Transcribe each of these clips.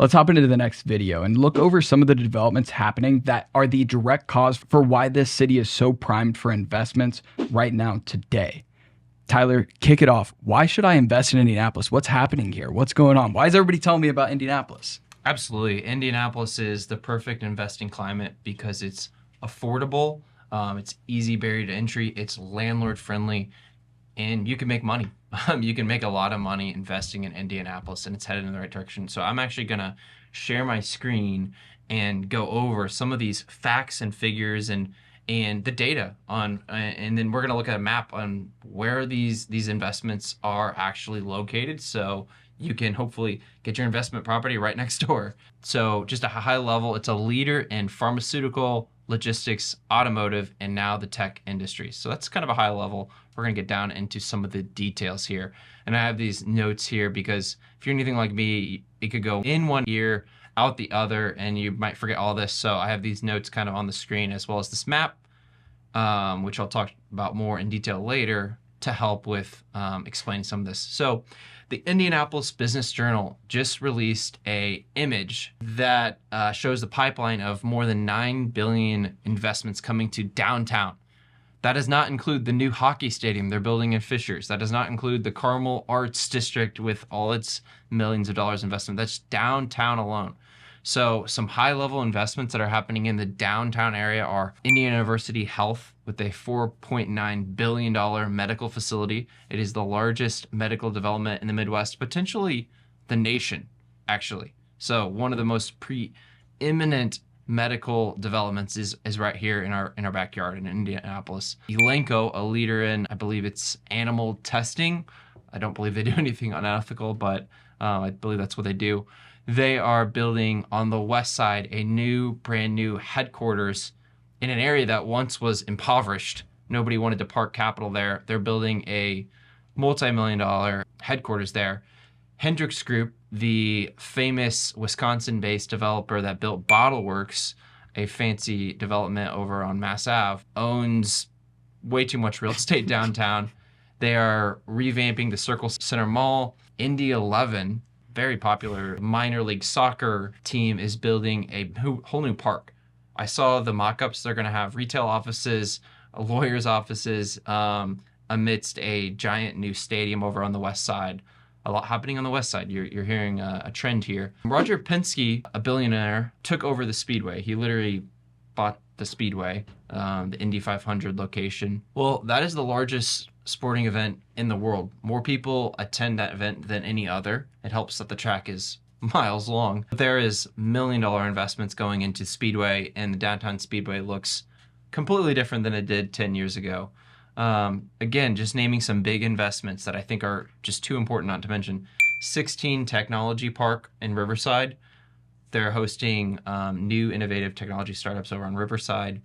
Let's hop into the next video and look over some of the developments happening that are the direct cause for why this city is so primed for investments right now today. Tyler, kick it off. Why should I invest in Indianapolis? What's happening here? What's going on? Why is everybody telling me about Indianapolis? Absolutely. Indianapolis is the perfect investing climate because it's affordable, it's easy barrier to entry, it's landlord friendly, and you can make money. You can make a lot of money investing in Indianapolis, and it's headed in the right direction. So I'm actually going to share my screen and go over some of these facts and figures and the data on, and then we're going to look at a map on where these investments are actually located, so you can hopefully get your investment property right next door. So just a high level, it's a leader in pharmaceutical, logistics, automotive, and now the tech industry. So that's kind of a high level. We're going to get down into some of the details here. And I have these notes here because if you're anything like me, it could go in one ear, out the other, and you might forget all this. So I have these notes kind of on the screen as well as this map, which I'll talk about more in detail later to help with explaining some of this. So the Indianapolis Business Journal just released a image that shows the pipeline of more than 9 billion investments coming to downtown. That does not include the new hockey stadium they're building in Fishers. That does not include the Carmel Arts District with all its millions of dollars investment. That's downtown alone. So some high-level investments that are happening in the downtown area are Indiana University Health with a $4.9 billion medical facility. It is the largest medical development in the Midwest, potentially the nation, actually. So one of the most preeminent medical developments is right here in our backyard in Indianapolis. Elanco, a leader in, I believe it's animal testing. I don't believe they do anything unethical, but I believe that's what they do. They are building on the west side a brand new headquarters in an area that once was impoverished. Nobody wanted to park capital there. They're building a multi-million-dollar headquarters there. Hendricks Group, the famous Wisconsin-based developer that built Bottle Works, a fancy development over on Mass Ave, owns way too much real estate downtown. They are revamping the Circle Center Mall. Indy 11, very popular minor league soccer team, is building a whole new park. I saw the mock-ups. They're going to have retail offices, lawyers' offices, amidst a giant new stadium over on the west side. A lot happening on the west side. You're hearing a trend here. Roger Penske, a billionaire, took over the Speedway. He literally bought the Speedway, the Indy 500 location. Well, that is the largest sporting event in the world. More people attend that event than any other. It helps that the track is miles long. There is $1 million investments going into Speedway, and the downtown Speedway looks completely different than it did 10 years ago. Again, just naming some big investments that I think are just too important not to mention. 16 Technology Park in Riverside. They're hosting new innovative technology startups over on Riverside.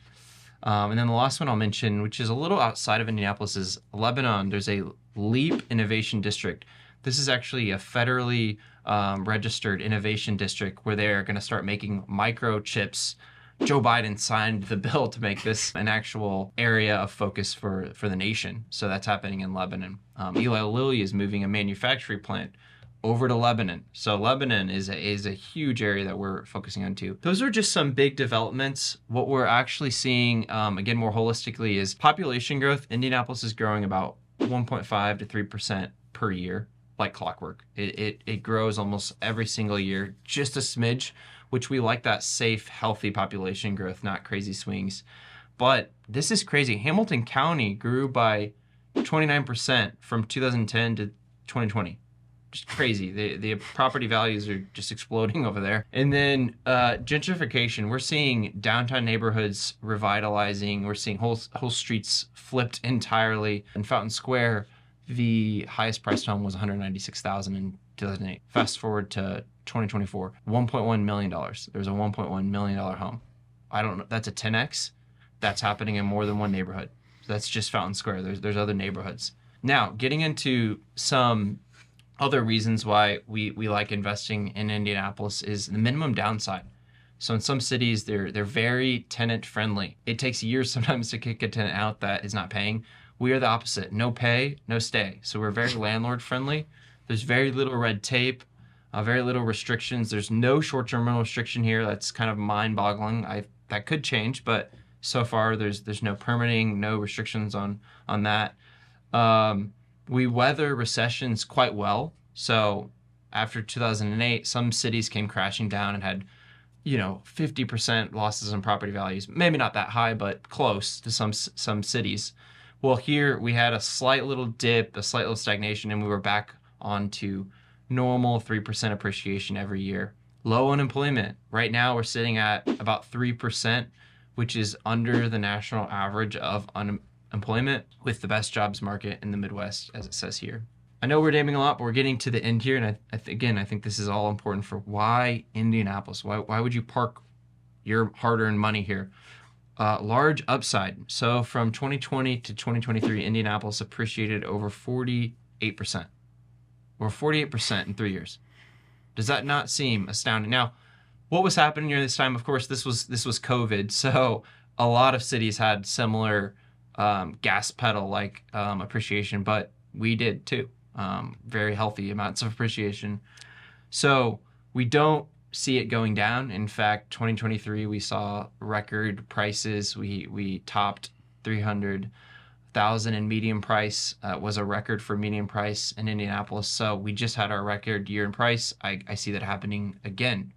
And then the last one I'll mention, which is a little outside of Indianapolis, is Lebanon. There's a LEAP Innovation District. This is actually a federally registered innovation district where they're going to start making microchips. Joe Biden signed the bill to make this an actual area of focus for the nation. So that's happening in Lebanon. Eli Lilly is moving a manufacturing plant over to Lebanon. So Lebanon is a huge area that we're focusing on too. Those are just some big developments. What we're actually seeing, again, more holistically, is population growth. Indianapolis is growing about 1.5 to 3% per year, like clockwork. It grows almost every single year, just a smidge, which we like that safe, healthy population growth, not crazy swings. But this is crazy. Hamilton County grew by 29% from 2010 to 2020. Just crazy. The property values are just exploding over there. And then gentrification. We're seeing downtown neighborhoods revitalizing. We're seeing whole streets flipped entirely. In Fountain Square, the highest priced home was $196,000 in 2008. Fast forward to 2024, $1.1 million. There's a $1.1 million home. I don't know. That's a 10x. That's happening in more than one neighborhood. So that's just Fountain Square. There's other neighborhoods. Now, getting into some other reasons why we like investing in Indianapolis is the minimum downside. So in some cities, they're very tenant friendly. It takes years sometimes to kick a tenant out that is not paying. We are the opposite. No pay, no stay. So we're very landlord friendly. There's very little red tape. very little restrictions. There's no short-term rental restriction here. That's kind of mind-boggling. That could change, but so far there's no permitting, no restrictions on that. We weather recessions quite well. So after 2008, some cities came crashing down and had 50% losses in property values. Maybe not that high, but close to some cities. Well, here we had a slight little dip, a slight little stagnation, and we were back onto normal 3% appreciation every year. Low unemployment. Right now we're sitting at about 3%, which is under the national average of unemployment, with the best jobs market in the Midwest, as it says here. I know we're naming a lot, but we're getting to the end here, and I think this is all important for why Indianapolis. Why would you park your hard-earned money here? Large upside. So from 2020 to 2023, Indianapolis appreciated over 48%. Over 48% in 3 years. Does that not seem astounding? Now, what was happening during this time? Of course, this was COVID, so a lot of cities had similar gas pedal like appreciation, but we did too. Very healthy amounts of appreciation. So we don't see it going down. In fact, 2023 we saw record prices. We topped 300,000 in median price. Was a record for median price in Indianapolis. So we just had our record year in price. I see that happening again.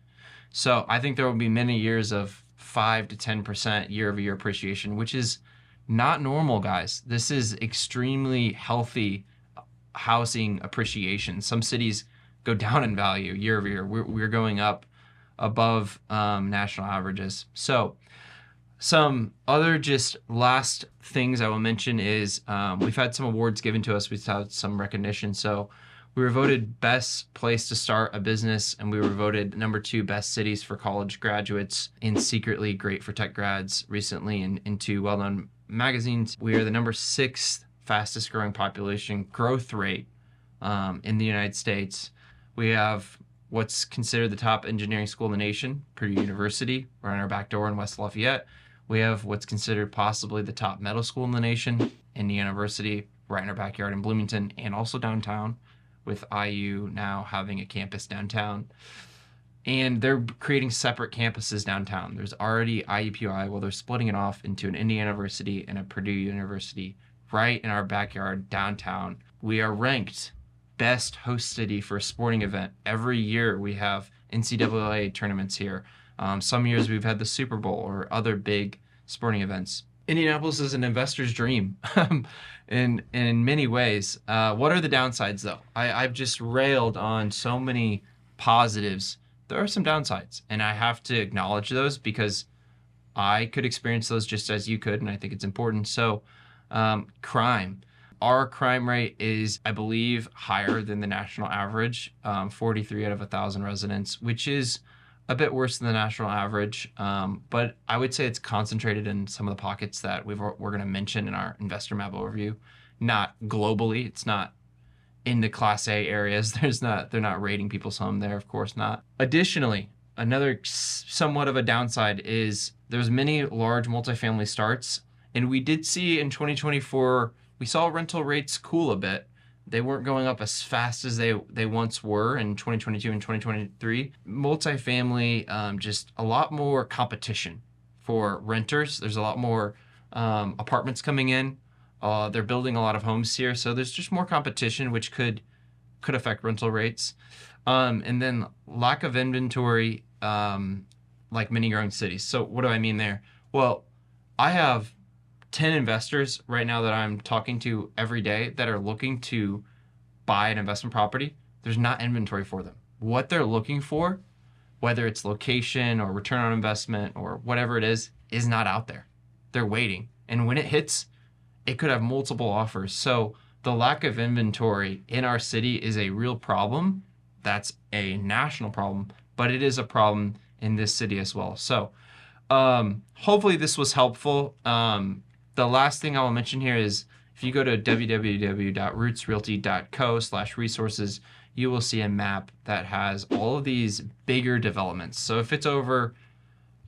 So I think there will be many years of 5 to 10% year-over-year appreciation, which is not normal, guys. This is extremely healthy housing appreciation. Some cities go down in value year over year. We're going up above national averages. So some other just last things I will mention is we've had some awards given to us. We've had some recognition. So we were voted best place to start a business, and we were voted number 2 best cities for college graduates in Secretly Great for Tech Grads recently in 2 well-known magazines. We are the number 6th fastest growing population growth rate in the United States. We have what's considered the top engineering school in the nation, Purdue University, right on our back door in West Lafayette. We have what's considered possibly the top medical school in the nation, Indy University, right in our backyard in Bloomington, and also downtown, with IU now having a campus downtown. And they're creating separate campuses downtown. There's already IUPUI, well, they're splitting it off into an Indy University and a Purdue University right in our backyard downtown. We are ranked best host city for a sporting event. Every year we have NCAA tournaments here. Some years we've had the Super Bowl or other big sporting events. Indianapolis is an investor's dream in many ways. What are the downsides, though? I've just railed on so many positives. There are some downsides, and I have to acknowledge those because I could experience those just as you could, and I think it's important. So crime. Our crime rate is, I believe, higher than the national average, 43 out of 1,000 residents, which is a bit worse than the national average. But I would say it's concentrated in some of the pockets that we're going to mention in our investor map overview. Not globally. It's not in the Class A areas. They're not raiding people's home there, of course not. Additionally, another somewhat of a downside is there's many large multifamily starts. And we did see in 2024, we saw rental rates cool a bit. They weren't going up as fast as they once were in 2022 and 2023. Multifamily, just a lot more competition for renters. There's a lot more apartments coming in. They're building a lot of homes here, so there's just more competition, which could affect rental rates. And then lack of inventory, like many growing cities. So what do I mean there? Well, I have 10 investors right now that I'm talking to every day that are looking to buy an investment property. There's not inventory for them. What they're looking for, whether it's location or return on investment or whatever it is not out there. They're waiting. And when it hits, it could have multiple offers. So the lack of inventory in our city is a real problem. That's a national problem, but it is a problem in this city as well. So hopefully this was helpful. The last thing I will mention here is if you go to www.rootsrealty.co/resources, you will see a map that has all of these bigger developments. So if it's over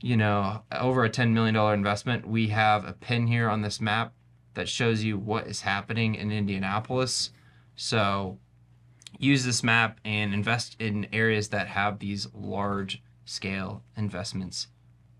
a $10 million investment, we have a pin here on this map that shows you what is happening in Indianapolis. So use this map and invest in areas that have these large scale investments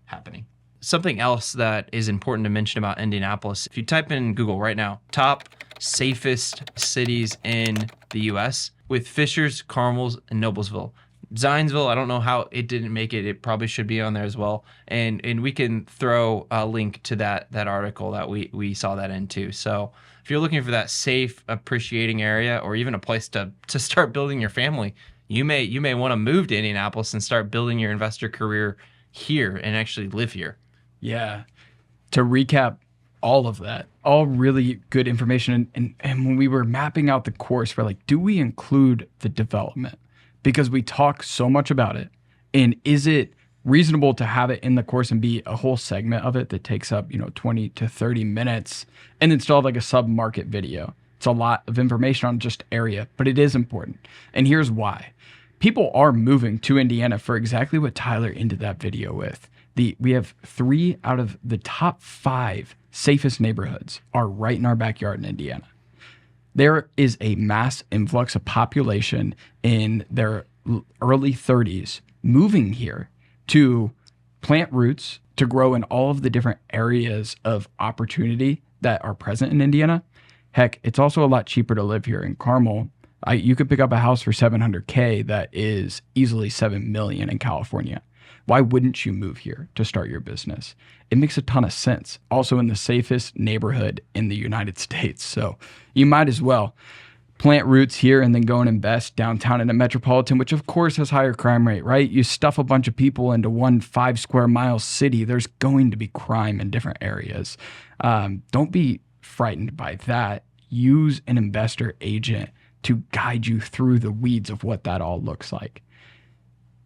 happening. Something else that is important to mention about Indianapolis, if you type in Google right now, top safest cities in the US, with Fishers, Carmels, and Noblesville. Zionsville, I don't know how it didn't make it. It probably should be on there as well. And we can throw a link to that article that we saw that in too. So if you're looking for that safe, appreciating area, or even a place to start building your family, you may want to move to Indianapolis and start building your investor career here and actually live here. Yeah. To recap all of that, all really good information. And when we were mapping out the course, we're like, do we include the development? Because we talk so much about it. And is it reasonable to have it in the course and be a whole segment of it that takes up, 20 to 30 minutes and then still have like a sub-market video? It's a lot of information on just area, but it is important. And here's why. People are moving to Indiana for exactly what Tyler ended that video with. We have 3 out of the top 5 safest neighborhoods are right in our backyard in Indiana. There is a mass influx of population in their early 30s moving here to plant roots, to grow in all of the different areas of opportunity that are present in Indiana. Heck, it's also a lot cheaper to live here in Carmel. You could pick up a house for $700K that is easily $7 million in California. Why wouldn't you move here to start your business? It makes a ton of sense. Also in the safest neighborhood in the United States. So you might as well plant roots here and then go and invest downtown in a metropolitan, which of course has higher crime rate, right? You stuff a bunch of people into one 5 square mile city, there's going to be crime in different areas. Don't be frightened by that. Use an investor agent to guide you through the weeds of what that all looks like.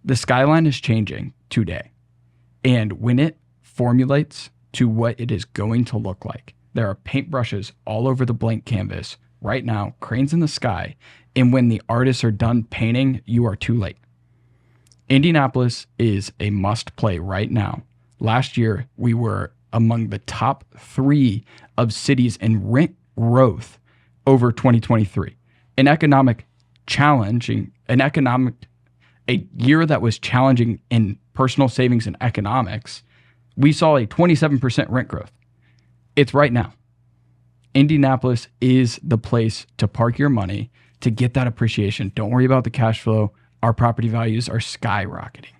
The skyline is changing today. And when it formulates to what it is going to look like, there are paintbrushes all over the blank canvas right now, cranes in the sky. And when the artists are done painting, you are too late. Indianapolis is a must play right now. Last year, we were among the top 3 of cities in rent growth over 2023. A year that was challenging in personal savings and economics, we saw a 27% rent growth. It's right now. Indianapolis is the place to park your money to get that appreciation. Don't worry about the cash flow. Our property values are skyrocketing.